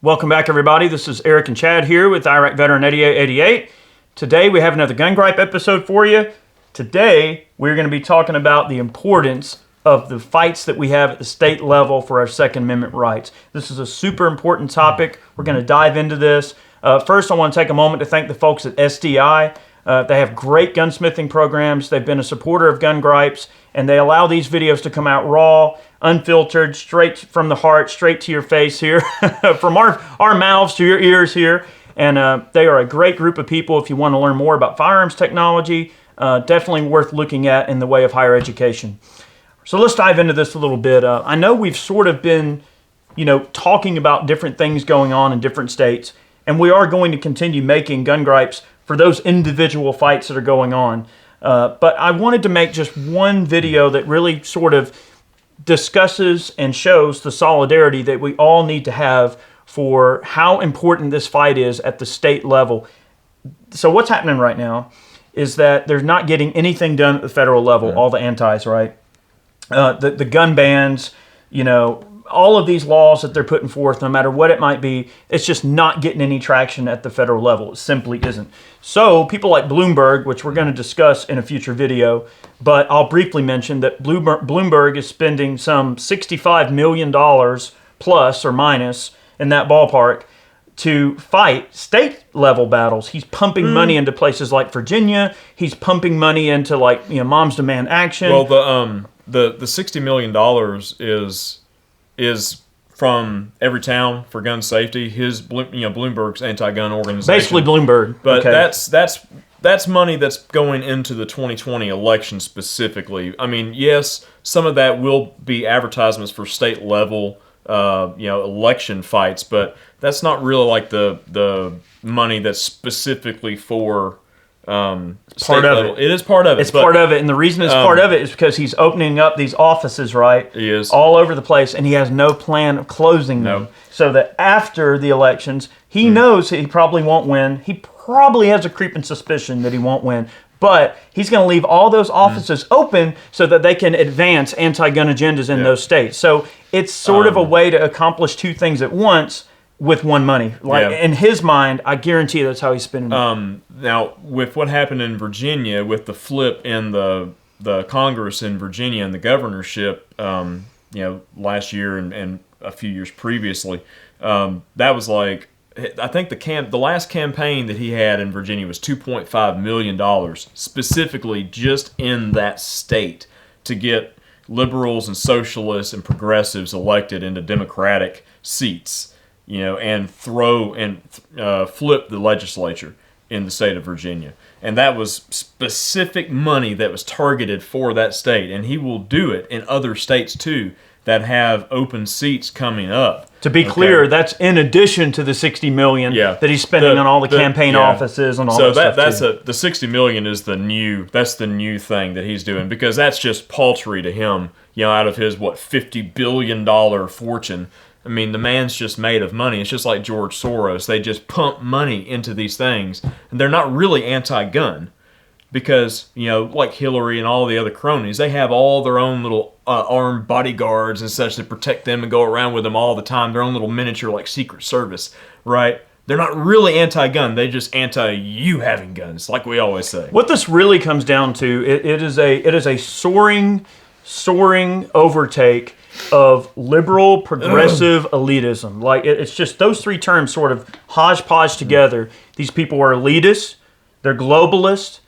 Welcome back, everybody. This is Eric and Chad here with Iraq Veteran 8888. Today we have another Gun Gripe episode for you. Today we're going to be talking about the importance of the fights that we have at the state level for our Second Amendment rights. This is a super important topic. We're going to dive into this. First, I want to take a moment to thank the folks at SDI. They have great gunsmithing programs. They've been a supporter of Gun Gripes, and they allow these videos to come out raw, unfiltered, straight from the heart, straight to your face here, from our mouths to your ears here. And they are a great group of people if you want to learn more about firearms technology. Definitely worth looking at in the way of higher education. So let's dive into this a little bit. I know we've sort of been, talking about different things going on in different states, and we are going to continue making Gun Gripes for those individual fights that are going on. But I wanted to make just one video that really sort of discusses and shows the solidarity that we all need to have for how important this fight is at the state level. So what's happening right now is that they're not getting anything done at the federal level, all the antis, right? The gun bans, all of these laws that they're putting forth, no matter what it might be, it's just not getting any traction at the federal level. It simply isn't. So people like Bloomberg, which we're going to discuss in a future video, but I'll briefly mention that Bloomberg is spending some $65 million plus or minus in that ballpark to fight state level battles. He's pumping money into places like Virginia. He's pumping money into Moms Demand Action. Well, the $60 million is from Every Town for Gun Safety. Bloomberg's anti-gun organization. Basically Bloomberg. But okay. that's money that's going into the 2020 election specifically. I mean, yes, some of that will be advertisements for state level election fights, but that's not really like the money that's specifically for part of level. It is part of it. It's part of it, and the reason it's part of it is because he's opening up these offices, right? He is. All over the place, and he has no plan of closing them. So that after the elections, he knows that he probably won't win. He probably has a creeping suspicion that he won't win. But he's going to leave all those offices open so that they can advance anti-gun agendas in those states. So it's sort of a way to accomplish two things at once with one money. In his mind, I guarantee that's how he's spending it. Now, with what happened in Virginia, with the flip in the Congress in Virginia and the governorship, last year and a few years previously, that was like, I think the last campaign that he had in Virginia was $2.5 million, specifically just in that state, to get liberals and socialists and progressives elected into Democratic seats, and flip the legislature in the state of Virginia. And that was specific money that was targeted for that state. And he will do it in other states too that have open seats coming up. To be clear, that's in addition to the $60 million that he's spending on all the campaign offices and all that stuff. So the $60 million is the new thing that he's doing, because that's just paltry to him, out of his $50 billion fortune. I mean, the man's just made of money. It's just like George Soros. They just pump money into these things, and they're not really anti-gun, because, like Hillary and all the other cronies, they have all their own little armed bodyguards and such that protect them and go around with them all the time, their own little miniature, Secret Service, right? They're not really anti-gun. They just anti-you having guns, like we always say. What this really comes down to, it is a soaring overtake of liberal, progressive elitism. It's just those three terms sort of hodgepodge together. These people are elitists. They're globalists.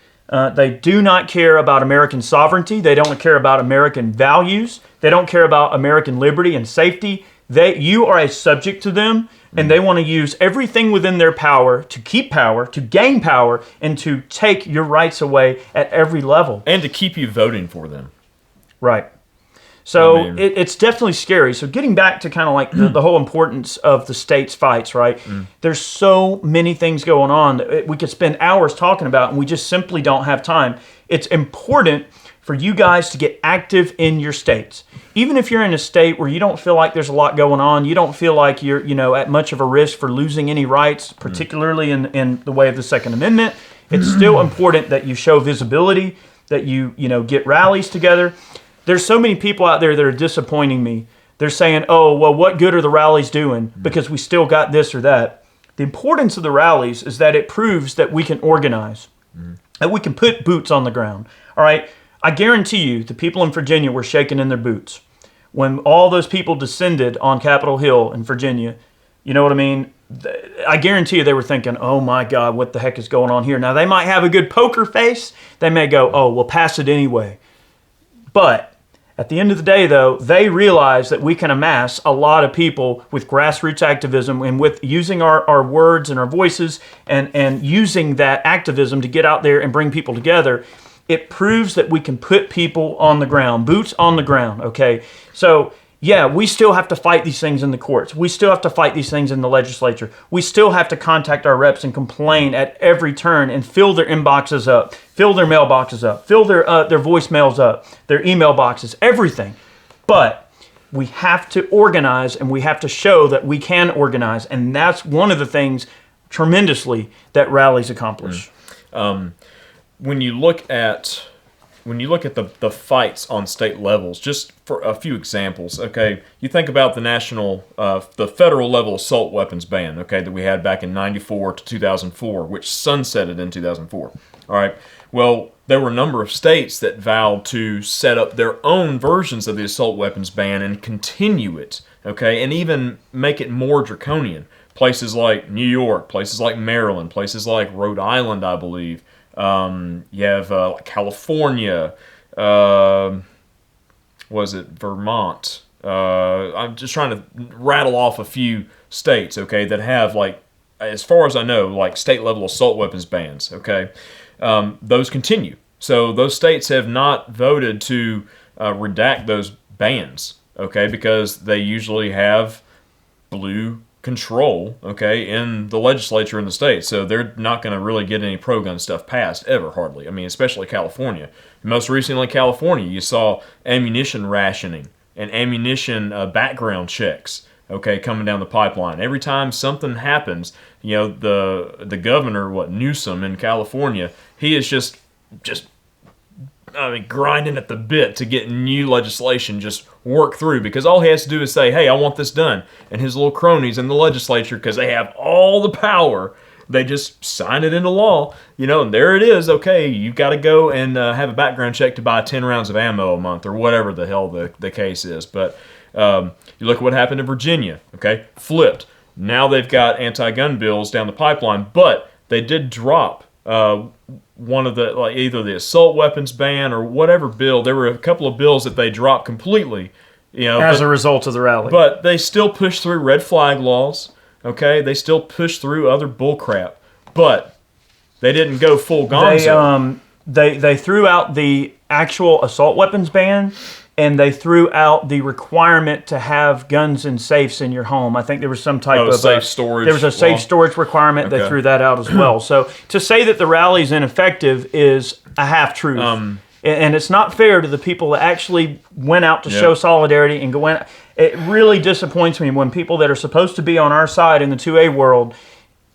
They do not care about American sovereignty. They don't care about American values. They don't care about American liberty and safety. You are a subject to them, and they want to use everything within their power to keep power, to gain power, and to take your rights away at every level. And to keep you voting for them. Right. So it's definitely scary. So getting back to kind of the whole importance of the states' fights, right? There's so many things going on that we could spend hours talking about, and we just simply don't have time. It's important for you guys to get active in your states. Even if you're in a state where you don't feel like there's a lot going on, you don't feel like you're at much of a risk for losing any rights, particularly in the way of the Second Amendment, it's still important that you show visibility, that you get rallies together. There's so many people out there that are disappointing me They're saying, oh, well, what good are the rallies doing because we still got this or that. The importance of the rallies is that it proves that we can organize, that we can put boots on the ground. All right, I guarantee you the people in Virginia were shaking in their boots. When all those people descended on Capitol Hill in Virginia, you know what I mean? I guarantee you they were thinking, oh my God, what the heck is going on here? Now, they might have a good poker face. They may go, oh, we'll pass it anyway. But at the end of the day, though, they realize that we can amass a lot of people with grassroots activism and with using our words and our voices and using that activism to get out there and bring people together. It proves that we can put people on the ground, boots on the ground, okay? So, yeah, we still have to fight these things in the courts. We still have to fight these things in the legislature. We still have to contact our reps and complain at every turn and fill their inboxes up, fill their mailboxes up, fill their voicemails up, their email boxes, everything. But we have to organize and we have to show that we can organize. And that's one of the things tremendously that rallies accomplish. When you look at the fights on state levels, just for a few examples, okay, you think about the federal level assault weapons ban, okay, that we had back in 94 to 2004, which sunsetted in 2004. All right, well, there were a number of states that vowed to set up their own versions of the assault weapons ban and continue it, okay, and even make it more draconian. Places like New York, places like Maryland, places like Rhode Island, I believe. You have California, was it Vermont? I'm just trying to rattle off a few states, okay, that have, like, as far as I know, like state level assault weapons bans, okay? Those continue. So those states have not voted to redact those bans, okay, because they usually have blue control, okay, in the legislature in the state. So they're not going to really get any pro-gun stuff passed, ever, hardly. I mean, especially California. Most recently, California, you saw ammunition rationing and ammunition background checks, okay, coming down the pipeline. Every time something happens, you know, the governor, Newsom in California, he is just grinding at the bit to get new legislation just work through, because all he has to do is say, hey, I want this done. And his little cronies in the legislature, because they have all the power, they just sign it into law, you know, and there it is. Okay, you've got to go and have a background check to buy 10 rounds of ammo a month or whatever the hell the case is. But you look at what happened in Virginia, okay, flipped. Now they've got anti-gun bills down the pipeline, but they did drop one of the, like, either the assault weapons ban or whatever bill. There were a couple of bills that they dropped completely, you know, as a result of the rally. But they still pushed through red flag laws, okay? They still pushed through other bullcrap, but they didn't go full gonzo. They threw out the actual assault weapons ban, and they threw out the requirement to have guns in safes in your home. I think there was some type of safe storage. There was a safe storage requirement. Okay. They threw that out as well. So to say that the rally is ineffective is a half truth, and it's not fair to the people that actually went out to show solidarity and go in. It really disappoints me when people that are supposed to be on our side in the 2A world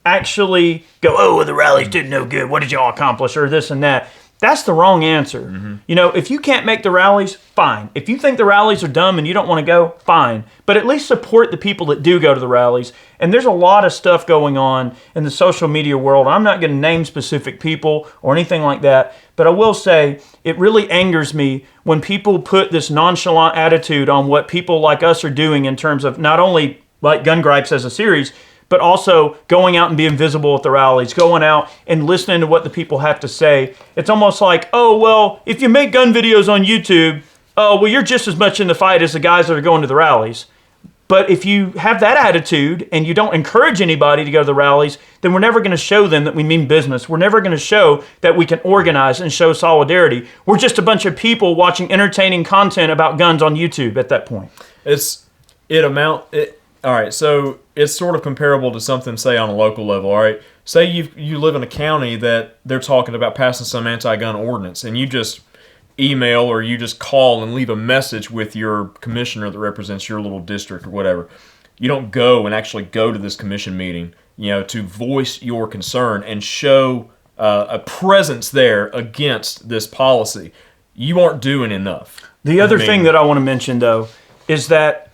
actually go, "Oh, well, the rallies did no good. What did y'all accomplish?" or this and that. That's the wrong answer. Mm-hmm. You know, if you can't make the rallies, fine. If you think the rallies are dumb and you don't want to go, fine. But at least support the people that do go to the rallies. And there's a lot of stuff going on in the social media world. I'm not going to name specific people or anything like that, but I will say it really angers me when people put this nonchalant attitude on what people like us are doing in terms of not only like Gun Gripes as a series, but also going out and being visible at the rallies, going out and listening to what the people have to say. It's almost like, oh, well, if you make gun videos on YouTube, oh, well, you're just as much in the fight as the guys that are going to the rallies. But if you have that attitude and you don't encourage anybody to go to the rallies, then we're never going to show them that we mean business. We're never going to show that we can organize and show solidarity. We're just a bunch of people watching entertaining content about guns on YouTube at that point. All right, so it's sort of comparable to something, say, on a local level, all right? Say you live in a county that they're talking about passing some anti-gun ordinance, and you just email or you just call and leave a message with your commissioner that represents your little district or whatever. You don't go and actually go to this commission meeting, you know, to voice your concern and show a presence there against this policy. You aren't doing enough. The other thing that I want to mention, though, is that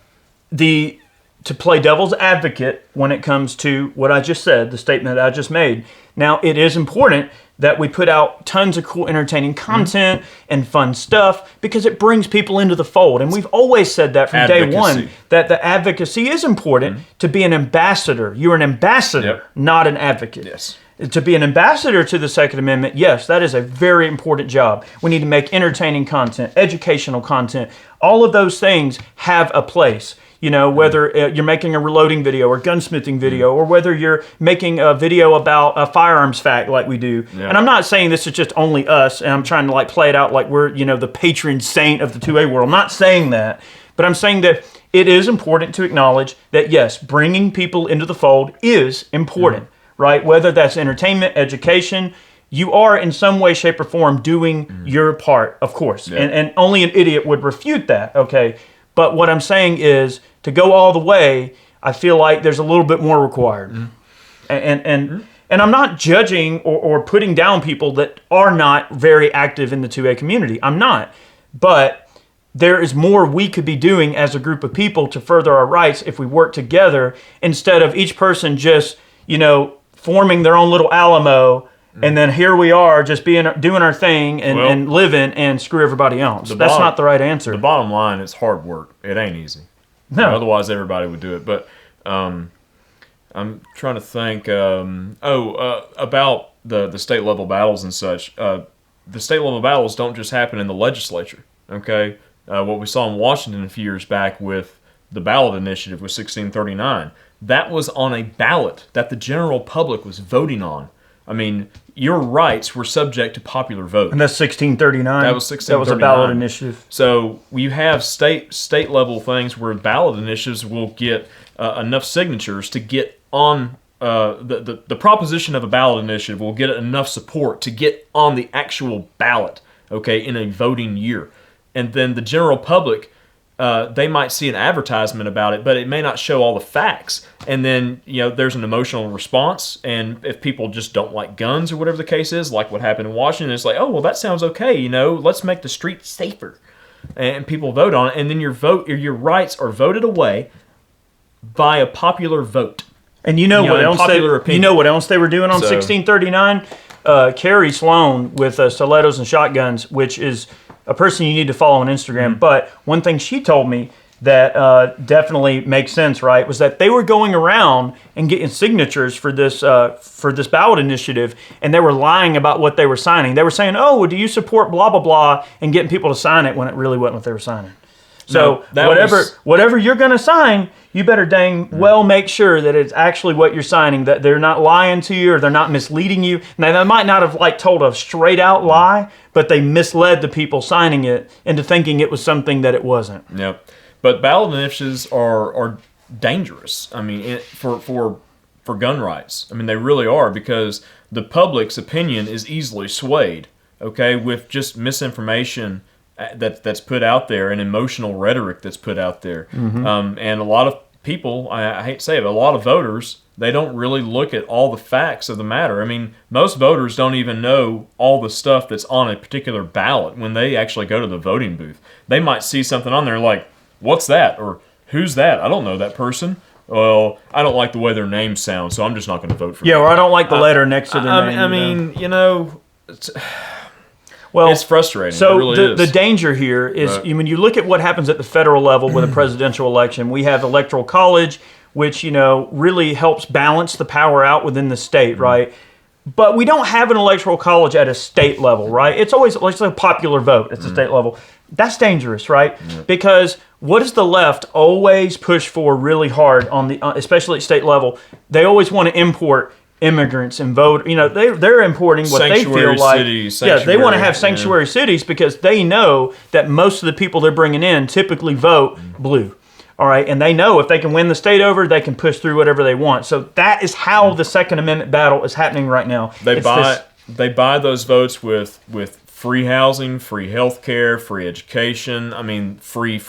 to play devil's advocate when it comes to what I just said, the statement that I just made. Now, it is important that we put out tons of cool, entertaining content and fun stuff because it brings people into the fold. And we've always said that from day one, that the advocacy is important to be an ambassador. You're an ambassador, not an advocate. Yes. To be an ambassador to the Second Amendment, yes, that is a very important job. We need to make entertaining content, educational content. All of those things have a place. You know, whether you're making a reloading video or gunsmithing video, or whether you're making a video about a firearms fact like we do. Yeah. And I'm not saying this is just only us, and I'm trying to like play it out like we're, you know, the patron saint of the 2A world. I'm not saying that, but I'm saying that it is important to acknowledge that, yes, bringing people into the fold is important, right? Whether that's entertainment, education, you are in some way, shape, or form doing your part, of course. Yeah. And only an idiot would refute that, okay? But what I'm saying is, to go all the way, I feel like there's a little bit more required. And I'm not judging or putting down people that are not very active in the 2A community. I'm not. But there is more we could be doing as a group of people to further our rights if we work together instead of each person just, you know, forming their own little Alamo. And then here we are just doing our thing and living and screw everybody else. That's not the right answer. The bottom line is hard work. It ain't easy. No. Otherwise, everybody would do it. But I'm trying to think. About the state level battles and such. The state level battles don't just happen in the legislature. Okay, what we saw in Washington a few years back with the ballot initiative with 1639, that was on a ballot that the general public was voting on. I mean, your rights were subject to popular vote. And that's 1639? That was 1639. That was a ballot initiative. So you have state level things where ballot initiatives will get enough signatures to get on the proposition of a ballot initiative will get enough support to get on the actual ballot, okay, in a voting year. And then the general public, they might see an advertisement about it, but it may not show all the facts. And then, you know, there's an emotional response. And if people just don't like guns or whatever the case is, like what happened in Washington, it's like, oh, well, that sounds okay. You know, let's make the streets safer. And people vote on it. And then your rights are voted away by a popular vote. And you know what else they were doing on 1639? Carrie Sloan with stilettos and shotguns, which is a person you need to follow on Instagram. But one thing she told me that definitely makes sense, right, was that they were going around and getting signatures for this ballot initiative, and they were lying about what they were signing. They were saying, "Oh, well, do you support blah blah blah," and getting people to sign it when it really wasn't what they were signing. So whatever you're going to sign, you better dang well make sure that it's actually what you're signing, that they're not lying to you or they're not misleading you. Now, they might not have like told a straight out lie, but they misled the people signing it into thinking it was something that it wasn't. Yep. But ballot initiatives are dangerous. I mean, for gun rights. I mean, they really are, because the public's opinion is easily swayed, okay, with just misinformation that's put out there and emotional rhetoric that's put out there. And a lot of people, I hate to say it, but a lot of voters, they don't really look at all the facts of the matter. I mean, most voters don't even know all the stuff that's on a particular ballot when they actually go to the voting booth. They might see something on there like, what's that? Or who's that? I don't know that person. Well, I don't like the way their name sounds, so I'm just not going to vote for them. Yeah, or I don't like the letter next to their name. I mean, you know, it's frustrating. So it really the danger here is, when you look at what happens at the federal level with a presidential election, we have electoral college, which, you know, really helps balance the power out within the state, right? But we don't have an electoral college at a state level, right? It's always like a popular vote at the state level. That's dangerous, right? Because what does the left always push for really hard on the, especially at state level? They always want to import immigrants and vote. You know, they're importing what they feel like. They want to have sanctuary cities because they know that most of the people they're bringing in typically vote blue. All right, and they know if they can win the state over, they can push through whatever they want. So that is how the Second Amendment battle is happening right now. They buy those votes with free housing, free health care, free education. I mean, free,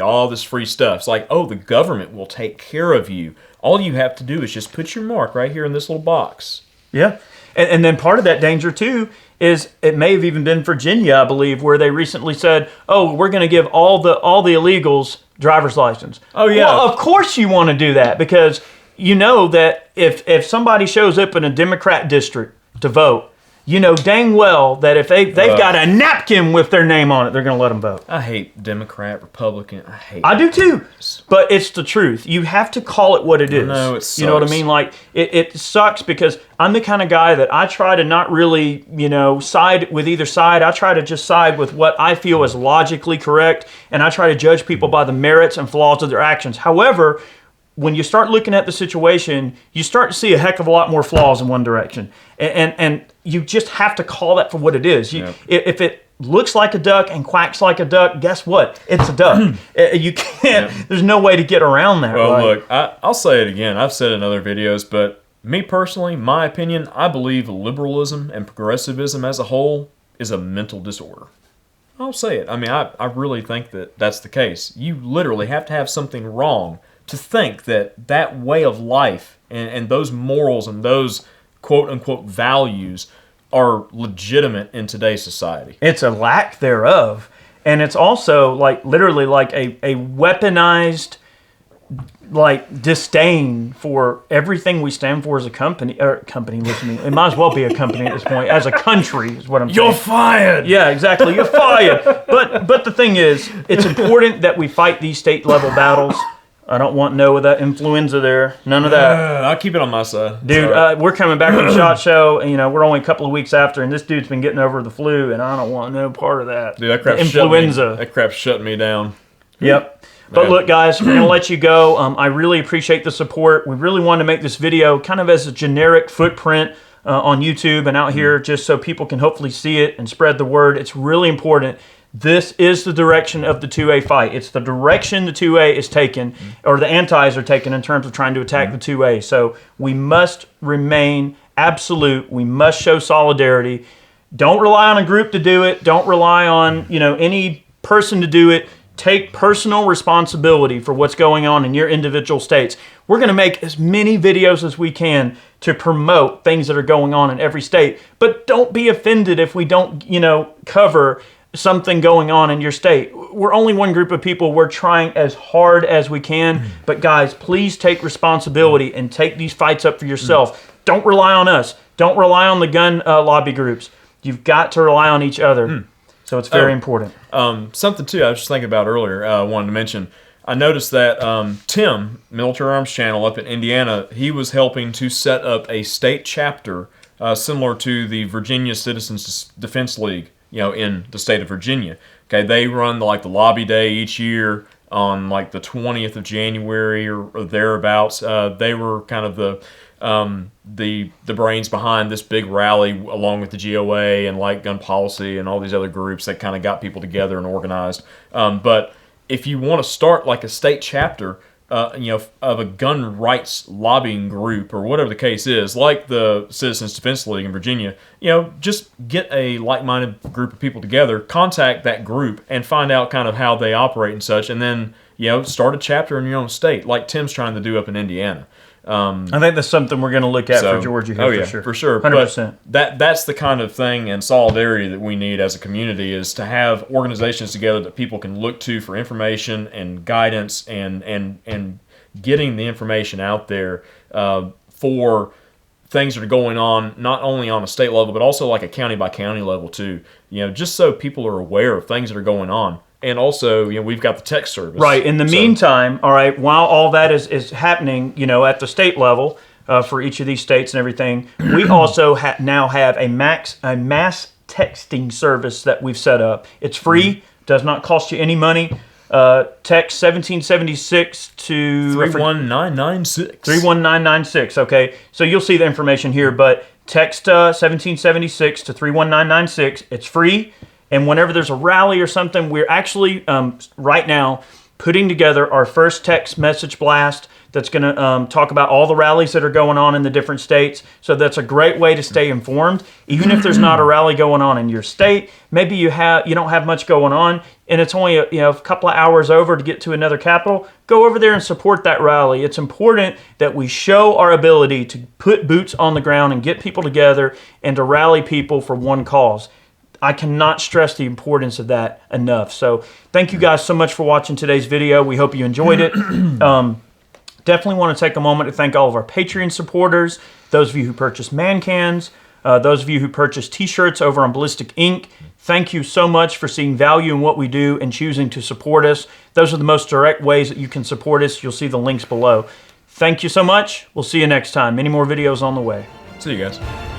all this free stuff. It's like, oh, the government will take care of you. All you have to do is just put your mark right here in this little box. Yeah. And then part of that danger, too, is it may have even been Virginia, I believe, where they recently said, "Oh, we're going to give all the illegals driver's license." Oh, yeah. Well, of course you want to do that, because you know that if somebody shows up in a Democrat district to vote, you know dang well that if they've got a napkin with their name on it, they're going to let them vote. I hate Democrat, Republican. I do too, but it's the truth. You have to call it what it is. No, it sucks. You know what I mean? Like, it sucks because I'm the kind of guy that I try to not really, side with either side. I try to just side with what I feel is logically correct, and I try to judge people by the merits and flaws of their actions. However, when you start looking at the situation, you start to see a heck of a lot more flaws in one direction. And you just have to call that for what it is. If it looks like a duck and quacks like a duck, guess what? It's a duck. You can't, there's no way to get around that. Well, right? look, I'll say it again. I've said it in other videos, but me personally, my opinion, I believe liberalism and progressivism as a whole is a mental disorder. I'll say it. I mean, I really think that that's the case. You literally have to have something wrong to think that way of life and those morals and those quote-unquote values are legitimate in today's society. It's a lack thereof. And it's also literally a weaponized disdain for everything we stand for as a company. Listen, it might as well be a company at this point. As a country is what I'm saying. You're fired! Yeah, exactly. You're fired. But the thing is, it's important that we fight these state level battles. I don't want no of that influenza there. None of that. I'll keep it on my side. Dude, we're coming back from SHOT Show, and we're only a couple of weeks after, and this dude's been getting over the flu, and I don't want no part of that. Dude, that crap's influenza. That crap's shutting me down. Yep. But look, guys, we're going to let you go. I really appreciate the support. We really wanted to make this video kind of as a generic footprint on YouTube and out here, just so people can hopefully see it and spread the word. It's really important. This is the direction of the 2A fight. It's the direction the 2A is taking, or the antis are taking in terms of trying to attack the 2A. So we must remain absolute. We must show solidarity. Don't rely on a group to do it. Don't rely on any person to do it. Take personal responsibility for what's going on in your individual states. We're going to make as many videos as we can to promote things that are going on in every state. But don't be offended if we don't, cover something going on in your state. We're only one group of people. We're trying as hard as we can. But guys, please take responsibility and take these fights up for yourself. Don't rely on us. Don't rely on the gun lobby groups. You've got to rely on each other. So it's very important. Something, too, I was just thinking about earlier, I wanted to mention. I noticed that Tim, Military Arms Channel up in Indiana, he was helping to set up a state chapter similar to the Virginia Citizens Defense League, in the state of Virginia. Okay, they run the lobby day each year on the 20th of January or thereabouts. They were kind of the brains behind this big rally, along with the GOA and Light Gun Policy and all these other groups that kind of got people together and organized. But if you want to start a state chapter, of a gun rights lobbying group or whatever the case is, like the Citizens Defense League in Virginia, just get a like-minded group of people together, contact that group, and find out kind of how they operate and such, and then start a chapter in your own state, like Tim's trying to do up in Indiana. I think that's something we're going to look at for Georgia here, for sure. 100%. But that's the kind of thing and solidarity that we need as a community, is to have organizations together that people can look to for information and guidance and getting the information out there for things that are going on, not only on a state level, but also a county by county level too. Just so people are aware of things that are going on. And also, we've got the text service. Right. In the meantime, all right, while all that is happening, at the state level for each of these states and everything, we also now have a mass texting service that we've set up. It's free, does not cost you any money. Text 1776 to 31996. 31996. Okay, so you'll see the information here, but text 1776 to 31996. It's free. And whenever there's a rally or something, we're actually right now putting together our first text message blast that's going to talk about all the rallies that are going on in the different states. So that's a great way to stay informed. Even if there's not a rally going on in your state, maybe you don't have much going on, and it's only a couple of hours over to get to another capital. Go over there and support that rally. It's important that we show our ability to put boots on the ground and get people together and to rally people for one cause. I cannot stress the importance of that enough. So thank you guys so much for watching today's video. We hope you enjoyed it. Definitely want to take a moment to thank all of our Patreon supporters, those of you who purchased man cans, those of you who purchased t-shirts over on Ballistic Ink. Thank you so much for seeing value in what we do and choosing to support us. Those are the most direct ways that you can support us. You'll see the links below. Thank you so much. We'll see you next time. Many more videos on the way. See you guys.